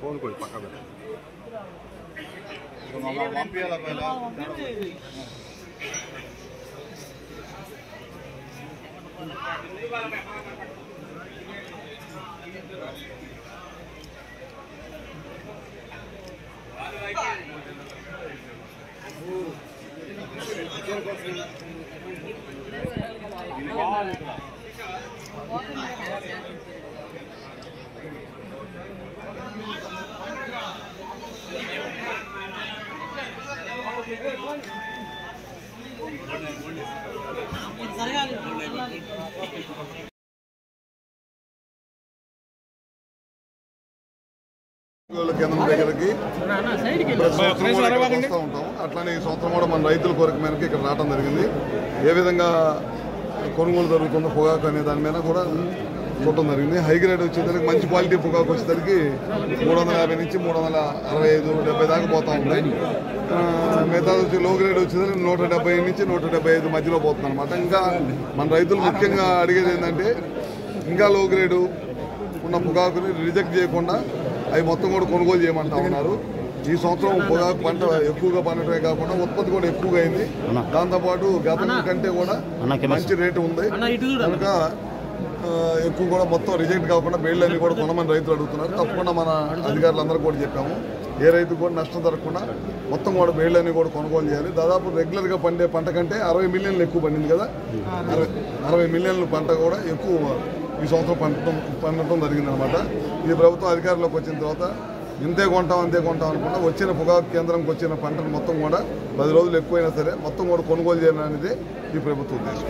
Phone కొడి పక్క కేంద్రం దగ్గరికి వస్తూ ఉంటాము. అట్లానే ఈ సంవత్సరం కూడా మన రైతుల కోరిక మేరకు ఇక్కడ రావడం జరిగింది. ఏ విధంగా కొనుగోలు జరుగుతుందో పొగాకు అనే దాని మీద కూడా చూడటం జరిగింది. హై గ్రేడ్ వచ్చేసరికి మంచి క్వాలిటీ పొగాకు వచ్చేసరికి 350 నుంచి 365, 70 దాకా పోతూ ఉంది. మిగతా వచ్చి లో గ్రేడ్ వచ్చేసరికి 170 నుంచి 175 మధ్యలో పోతుంది అనమాట. ఇంకా మన రైతులు ముఖ్యంగా అడిగేది ఏంటంటే ఇంకా లో గ్రేడు ఉన్న పొగాకుని రిజెక్ట్ చేయకుండా అవి మొత్తం కూడా కొనుగోలు చేయమంటా ఉన్నారు. ఈ సంవత్సరం పొగాకు పంట ఎక్కువగా పండటమే కాకుండా ఉత్పత్తి కూడా ఎక్కువగా అయింది. దాంతోపాటు గతం కంటే కూడా మంచి రేటు ఉంది కనుక ఎక్కువ కూడా మొత్తం రిజెక్ట్ కాకుండా బేళ్ళన్నీ కూడా కొనమని రైతులు అడుగుతున్నారు. తప్పకుండా మన అధికారులందరూ కూడా చెప్పాము, ఏ రైతు కూడా నష్టం జరగకుండా మొత్తం కూడా బేళ్ళన్నీ కూడా కొనుగోలు చేయాలి. దాదాపు రెగ్యులర్గా పండే పంట కంటే 60 మిలియన్లు ఎక్కువ పండింది కదా. 60 మిలియన్ల పంట కూడా ఎక్కువ ఈ సంవత్సరం పండటం జరిగిందనమాట. ఈ ప్రభుత్వం అధికారంలోకి వచ్చిన తర్వాత ఇంతే కొంటాం అంతే కొంటాం అనుకున్నా వచ్చిన పొగాకు కేంద్రంకి వచ్చిన పంటను మొత్తం కూడా 10 రోజులు ఎక్కువైనా సరే మొత్తం కూడా కొనుగోలు చేయాలనేది ఈ ప్రభుత్వ ఉద్దేశం.